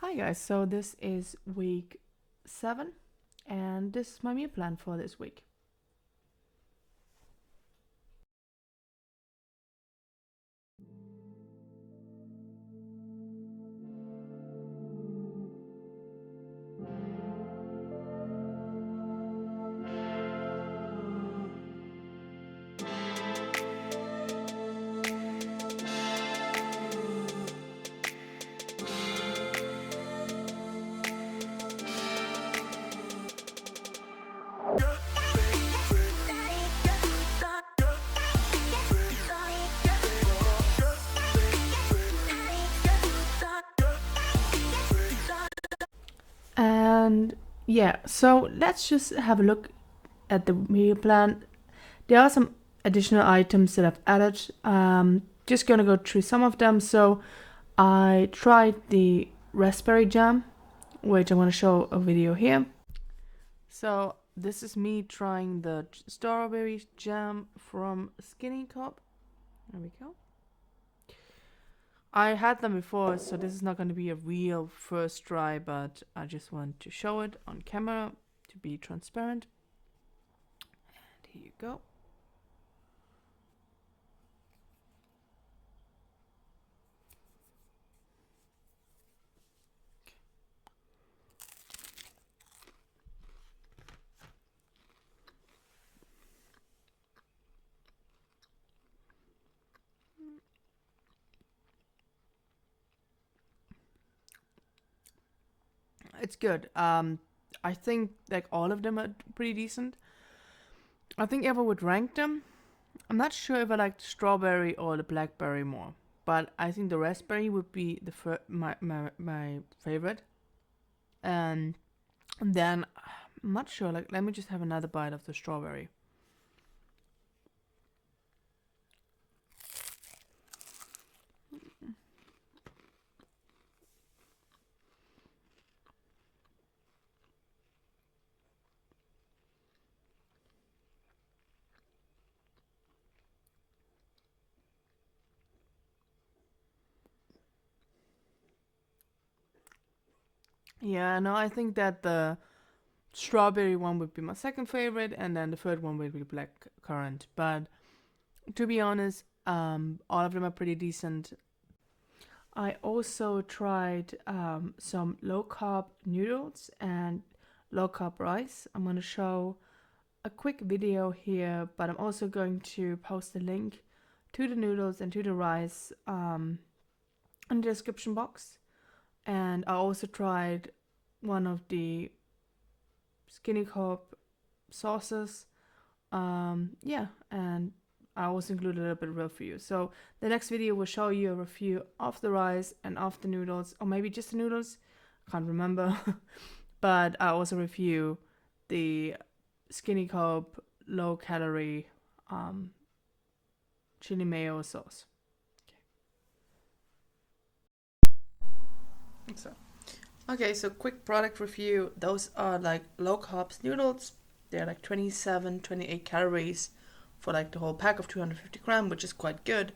Hi guys, so this is week 7 and this is my meal plan for this week. And yeah, so let's just have a look at the meal plan. There are some additional items that I've added. Just gonna go through some of them. So I tried the raspberry jam, which I'm gonna show a video here. So this is me trying the strawberry jam from Skinny Cup. There we go. I had them before, so this is not going to be a real first try, but I just want to show it on camera to be transparent. And here you go. It's good. I think like all of them are pretty decent. I think if I would rank them, I'm not sure if I like the strawberry or the blackberry more, but I think the raspberry would be the my favorite. And then I'm not sure. Like, let me just have another bite of the strawberry. Yeah, no, I think that the strawberry one would be my second favorite, and then the third one would be black currant. But to be honest, all of them are pretty decent. I also tried some low carb noodles and low carb rice. I'm gonna show a quick video here, but I'm also going to post a link to the noodles and to the rice in the description box. And I also tried one of the Skinny Cup sauces. Yeah, and I also included a little bit of review. So the next video will show you a review of the rice and of the noodles, or maybe just the noodles. I can't remember. But I also review the Skinny Cup low calorie chili mayo sauce. So, okay, so quick product review. Those are like low carbs noodles. They're like 27, 28 calories for like the whole pack of 250 gram, which is quite good.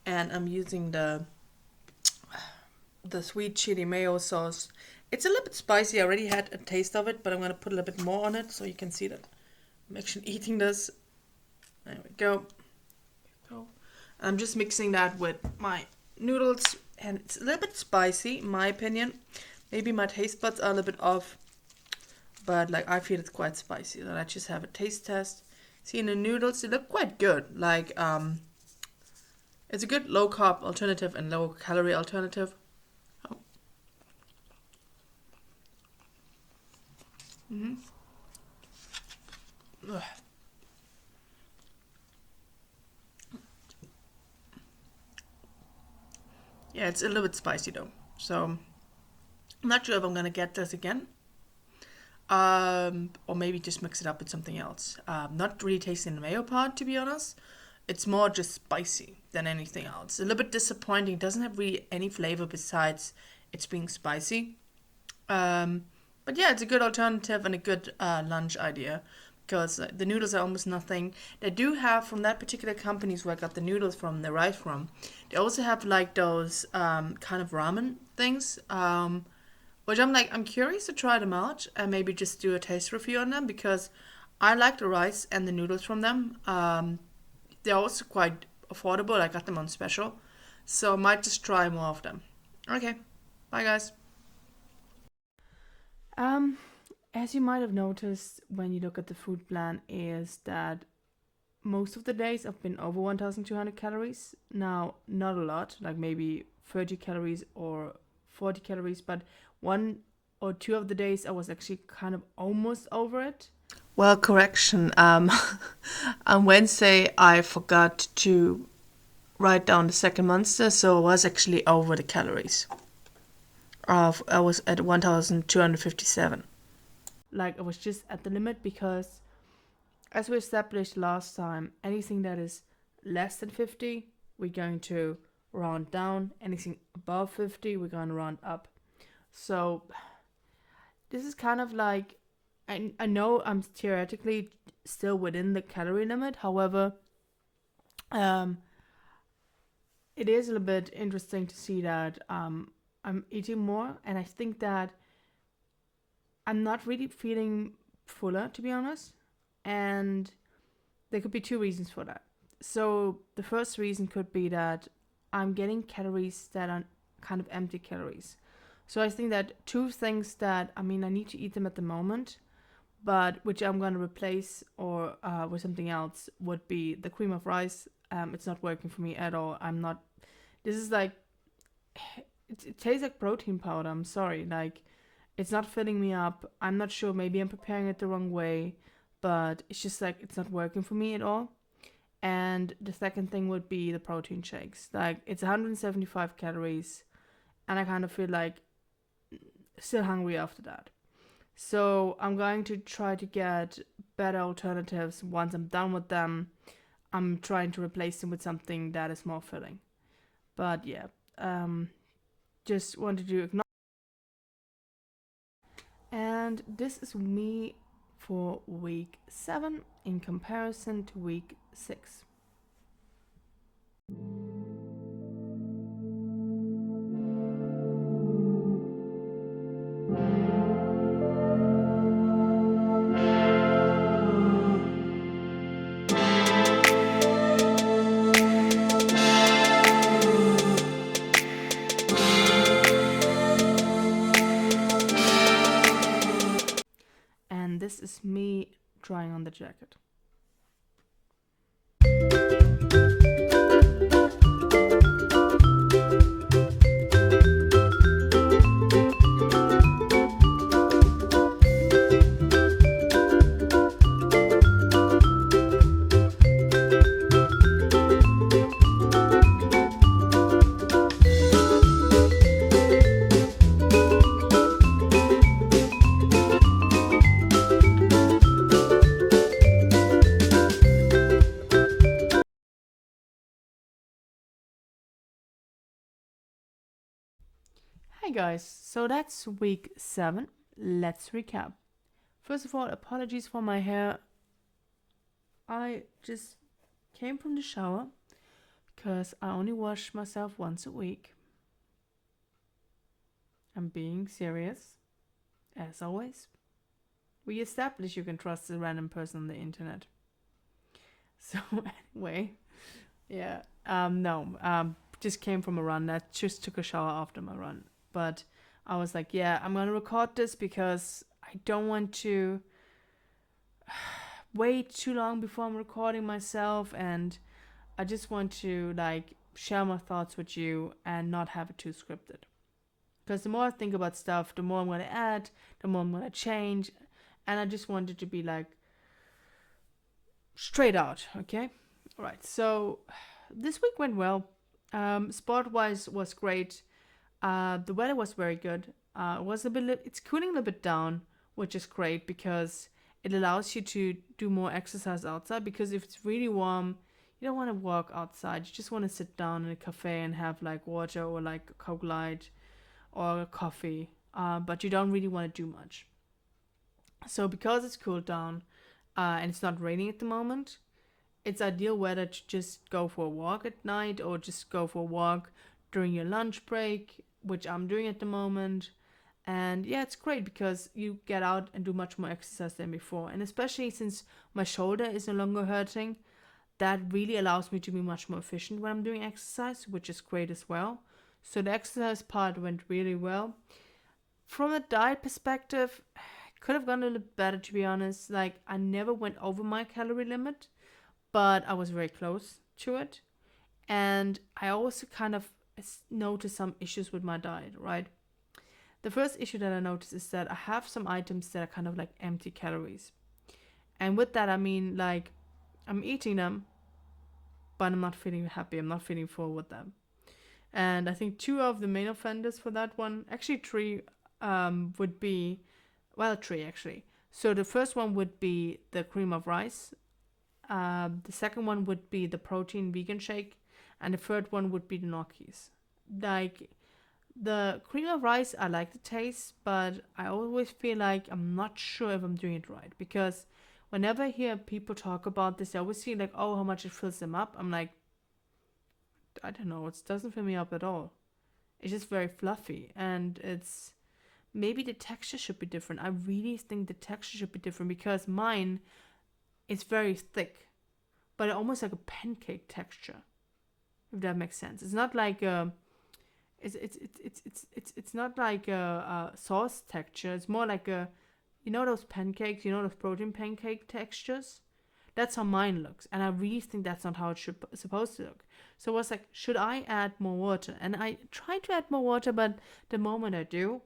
And I'm using the sweet chili mayo sauce. It's a little bit spicy. I already had a taste of it, but I'm gonna put a little bit more on it so you can see that I'm actually eating this. There we go. I'm just mixing that with my noodles, and it's a little bit spicy, in my opinion. Maybe my taste buds are a little bit off, but like I feel it's quite spicy. So let's just have a taste test. See, in the noodles, they look quite good. Like, it's a good low carb alternative and low calorie alternative. Oh. Ugh. Yeah, it's a little bit spicy though. So I'm not sure if I'm gonna get this again. Or maybe just mix it up with something else. Not really tasting the mayo part, to be honest. It's more just spicy than anything else. A little bit disappointing. It doesn't have really any flavor besides it's being spicy. But yeah, it's a good alternative and a good lunch idea because the noodles are almost nothing. They do have from that particular companies where I got the noodles from, the rice from. They also have like those kind of ramen things. which I'm curious to try them out and maybe just do a taste review on them because I like the rice and the noodles from them. They're also quite affordable. I got them on special, so I might just try more of them. Okay, bye guys. Um, as you might have noticed when you look at the food plan, is that most of the days I've been over 1,200 calories. Now, not a lot, like maybe 30 calories or 40 calories, but one or two of the days I was actually kind of almost over it. Well, correction. On Wednesday, I forgot to write down the second monster, so I was actually over the calories. I was at 1,257. Like, I was just at the limit because, as we established last time, anything that is less than 50, we're going to round down. Anything above 50, we're going to round up. So, this is kind of like, I know I'm theoretically still within the calorie limit. However, um, it is a little bit interesting to see that I'm eating more, and I think that I'm not really feeling fuller, to be honest. And there could be two reasons for that. So the first reason could be that I'm getting calories that are kind of empty calories. So I think that two things that I need to eat them at the moment, but which I'm going to replace or with something else would be the cream of rice. It's not working for me at all. I'm not. This is like it tastes like protein powder. I'm sorry. Like it's not filling me up. I'm not sure. Maybe I'm preparing it the wrong way, but it's just like it's not working for me at all. And the second thing would be the protein shakes. Like it's 175 calories, and I kind of feel like still hungry after that. So I'm going to try to get better alternatives once I'm done with them. I'm trying to replace them with something that is more filling. But yeah, just wanted to acknowledge. And this is me for week 7 in comparison to week 6. And this is me trying on the jacket. Hi guys, so that's week 7. Let's recap. First of all, apologies for my hair. I just came from the shower because I only wash myself once a week. I'm being serious, as always. We established you can trust a random person on the internet. So anyway, yeah, just came from a run. I just took a shower after my run. But I was like, yeah, I'm going to record this because I don't want to wait too long before I'm recording myself. And I just want to like share my thoughts with you and not have it too scripted. Because the more I think about stuff, the more I'm going to add, the more I'm going to change. And I just want it to be like straight out, okay? All right, so this week went well. Sport-wise was great. The weather was very good. It's cooling a little bit down, which is great because it allows you to do more exercise outside. Because if it's really warm, you don't want to walk outside. You just want to sit down in a cafe and have like water or like a Coke Light or a coffee. But you don't really want to do much. So because it's cooled down and it's not raining at the moment, it's ideal weather to just go for a walk at night or just go for a walk during your lunch break, which I'm doing at the moment. And yeah, it's great because you get out and do much more exercise than before. And especially since my shoulder is no longer hurting, that really allows me to be much more efficient when I'm doing exercise, which is great as well. So the exercise part went really well. From a diet perspective, could have gone a little better, to be honest. Like, I never went over my calorie limit, but I was very close to it. And I also kind of noticed some issues with my diet, right? The first issue that I noticed is that I have some items that are kind of like empty calories. And with that, I mean, like, I'm eating them, but I'm not feeling happy. I'm not feeling full with them. And I think two of the main offenders for that one, actually three, would be, well, three actually. So the first one would be the cream of rice. The second one would be the protein vegan shake. And the third one would be the gnocchis. Like, the cream of rice, I like the taste, but I always feel like I'm not sure if I'm doing it right. Because whenever I hear people talk about this, I always see like, oh, how much it fills them up. I'm like, I don't know, it doesn't fill me up at all. It's just very fluffy, and it's maybe the texture should be different. I really think the texture should be different because mine is very thick, but almost like a pancake texture, if that makes sense. It's not like a it's not like a sauce texture. It's more like a, you know, those pancakes, you know, those protein pancake textures. That's how mine looks, and I really think that's not how it should supposed to look. So I was like, should I add more water? And I tried to add more water, but the moment I do,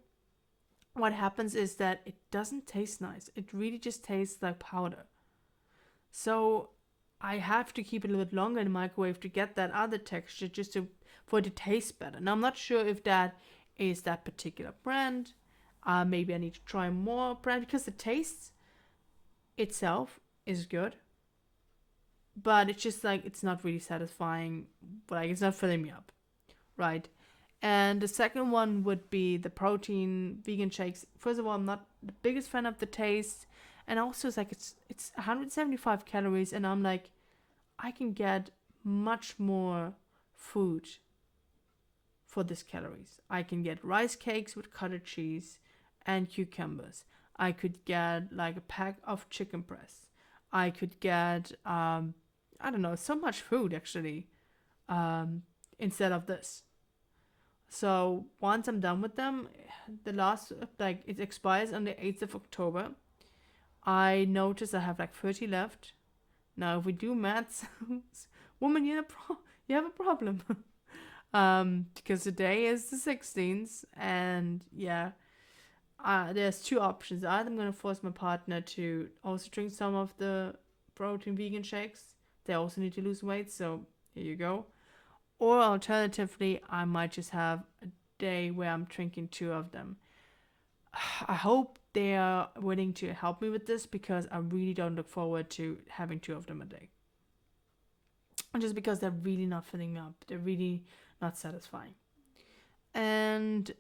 what happens is that it doesn't taste nice. It really just tastes like powder. So I have to keep it a little bit longer in the microwave to get that other texture, just to for it to taste better. Now I'm not sure if that is that particular brand. Maybe I need to try more brand because the taste itself is good, but it's just like it's not really satisfying. Like, it's not filling me up, right? And the second one would be the protein vegan shakes. First of all, I'm not the biggest fan of the taste, and also it's like it's 175 calories, and I'm like, I can get much more food for this calories. I can get rice cakes with cottage cheese and cucumbers. I could get like a pack of chicken breasts. I could get I don't know, so much food actually, instead of this. So once I'm done with them, the last, like, it expires on the 8th of October. I notice I have like 30 left. Now, if we do maths, woman, you have a problem. Because today is the 16th, and yeah, there's two options. Either I'm gonna force my partner to also drink some of the protein vegan shakes. They also need to lose weight, so here you go. Or alternatively, I might just have a day where I'm drinking two of them. I hope they are willing to help me with this because I really don't look forward to having two of them a day. Just because they're really not filling me up. They're really not satisfying. And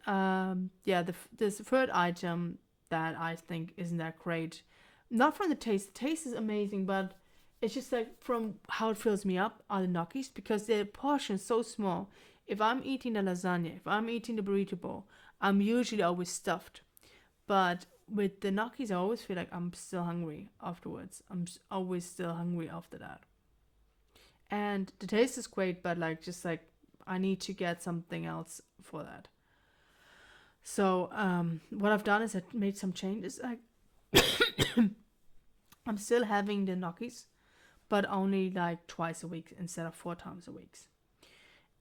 yeah, this third item that I think isn't that great, not from the taste. The taste is amazing, but it's just like from how it fills me up are the gnocchis because their portion is so small. If I'm eating the lasagna, if I'm eating the burrito bowl, I'm usually always stuffed. But with the gnocchis, I always feel like I'm still hungry afterwards. I'm always still hungry after that. And the taste is great, but like just like I need to get something else for that. So what I've done is I made some changes. I'm still having the gnocchis, but only like twice a week instead of 4 times a week.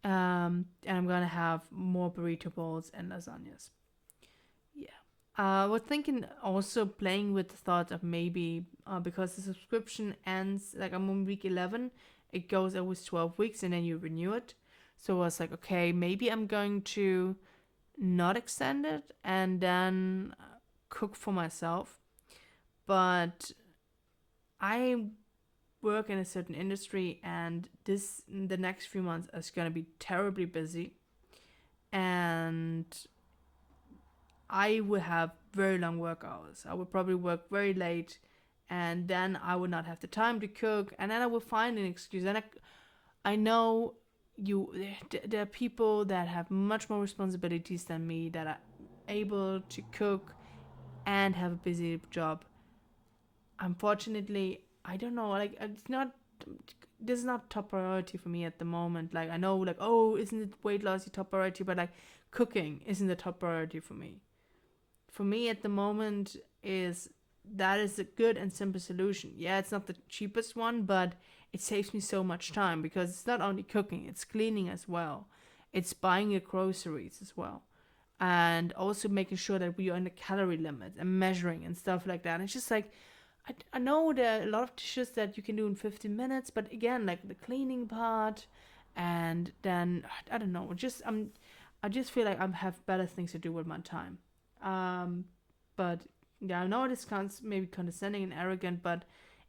And I'm gonna have more burrito bowls and lasagnas. Yeah. I was thinking also playing with the thought of maybe because the subscription ends like I'm on week 11, it goes always 12 weeks and then you renew it. So I was like, okay, maybe I'm going to not extend it and then cook for myself. But I work in a certain industry and the next few months is going to be terribly busy, and I would have very long work hours. I would probably work very late, and then I would not have the time to cook, and then I would find an excuse. And I know there are people that have much more responsibilities than me that able to cook and have a busy job. Unfortunately, I don't know. Like, it's not. This is not top priority for me at the moment. Like, I know, like, oh, isn't it weight loss your top priority? But like, cooking isn't the top priority for me. For me at the moment is that is a good and simple solution. Yeah, it's not the cheapest one, but it saves me so much time because it's not only cooking, it's cleaning as well. It's buying your groceries as well. And also making sure that we are in the calorie limit and measuring and stuff like that. And it's just like, I know there are a lot of dishes that you can do in 15 minutes, but again, like the cleaning part, and then I don't know, I just feel like I have better things to do with my time. Um, but yeah, I know this sounds maybe condescending and arrogant, but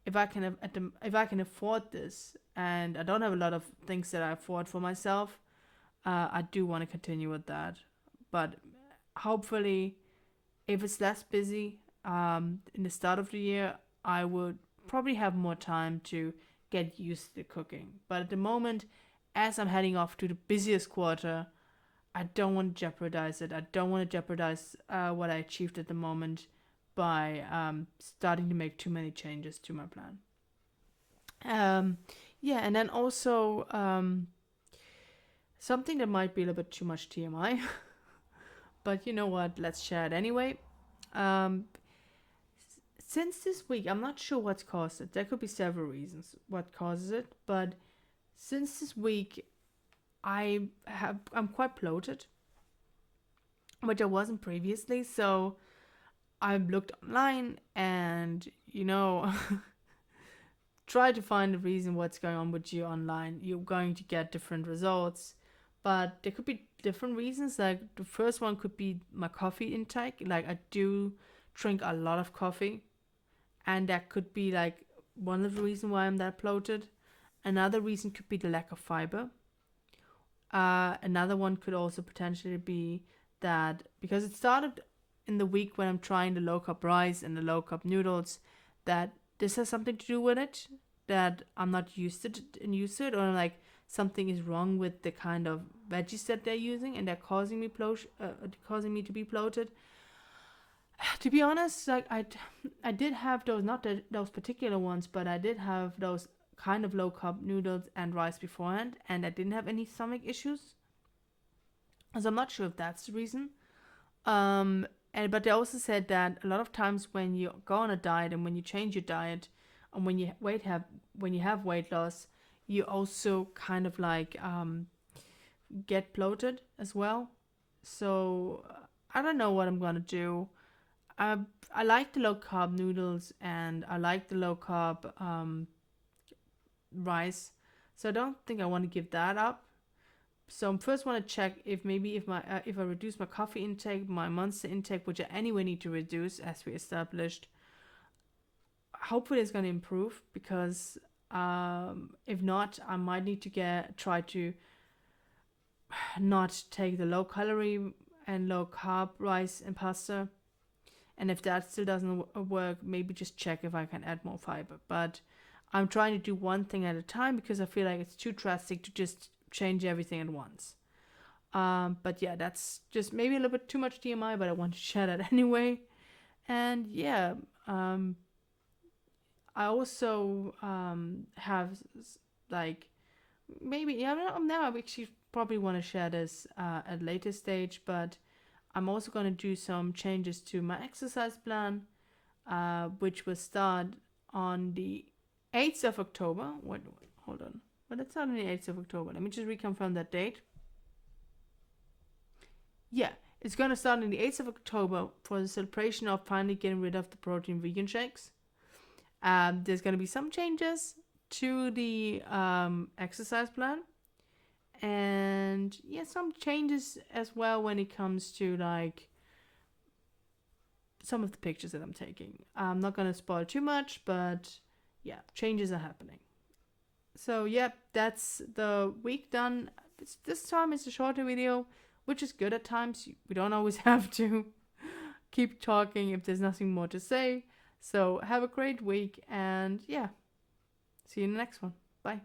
if I can afford this, and I don't have a lot of things that I afford for myself, I do want to continue with that. But hopefully, if it's less busy in the start of the year, I would probably have more time to get used to cooking. But at the moment, as I'm heading off to the busiest quarter, I don't want to jeopardize it. I don't want to jeopardize what I achieved at the moment by starting to make too many changes to my plan. Um, yeah, and then also something that might be a little bit too much TMI, but you know what? Let's share it anyway. Um, since this week, I'm not sure what's caused it. There could be several reasons what causes it, but since this week, I'm quite bloated, which I wasn't previously. So I looked online and try to find the reason what's going on with you online. You're going to get different results, but there could be different reasons. Like the first one could be my coffee intake. Like I do drink a lot of coffee, and that could be like one of the reasons why I'm that bloated. Another reason could be the lack of fiber. Another one could also potentially be that because it started in the week when I'm trying the low carb rice and the low carb noodles, that this has something to do with it. That I'm not used to it, or like something is wrong with the kind of veggies that they're using, and they're causing me to be bloated. To be honest, like I did have those, not those particular ones, but I did have those kind of low carb noodles and rice beforehand, and I didn't have any stomach issues. So I'm not sure if that's the reason. And but they also said that a lot of times when you go on a diet and when you change your diet, and when you have weight loss, you also kind of like get bloated as well. So I don't know what I'm gonna do. I I like the low carb noodles and I like the low carb rice, so I don't think I want to give that up. So I first want to check if maybe if I reduce my coffee intake, my monster intake, which I anyway need to reduce as we established. Hopefully it's going to improve because if not, I might need to try to not take the low calorie and low carb rice and pasta. And if that still doesn't work, maybe just check if I can add more fiber. But I'm trying to do one thing at a time because I feel like it's too drastic to just change everything at once. But yeah, that's just maybe a little bit too much TMI, but I want to share that anyway. And yeah, I also have like maybe yeah now I actually probably want to share this at a later stage, but I'm also going to do some changes to my exercise plan, which will start on the 8th of October. Hold on. Well, it's not on the 8th of October. Let me just reconfirm that date. Yeah, it's going to start on the 8th of October for the celebration of finally getting rid of the protein vegan shakes. There's going to be some changes to the exercise plan. And yeah, some changes as well when it comes to like some of the pictures that I'm taking. I'm not going to spoil too much, but yeah, changes are happening. So yeah, that's the week done. This time it's a shorter video, which is good at times. We don't always have to keep talking if there's nothing more to say. So have a great week and yeah, see you in the next one. Bye.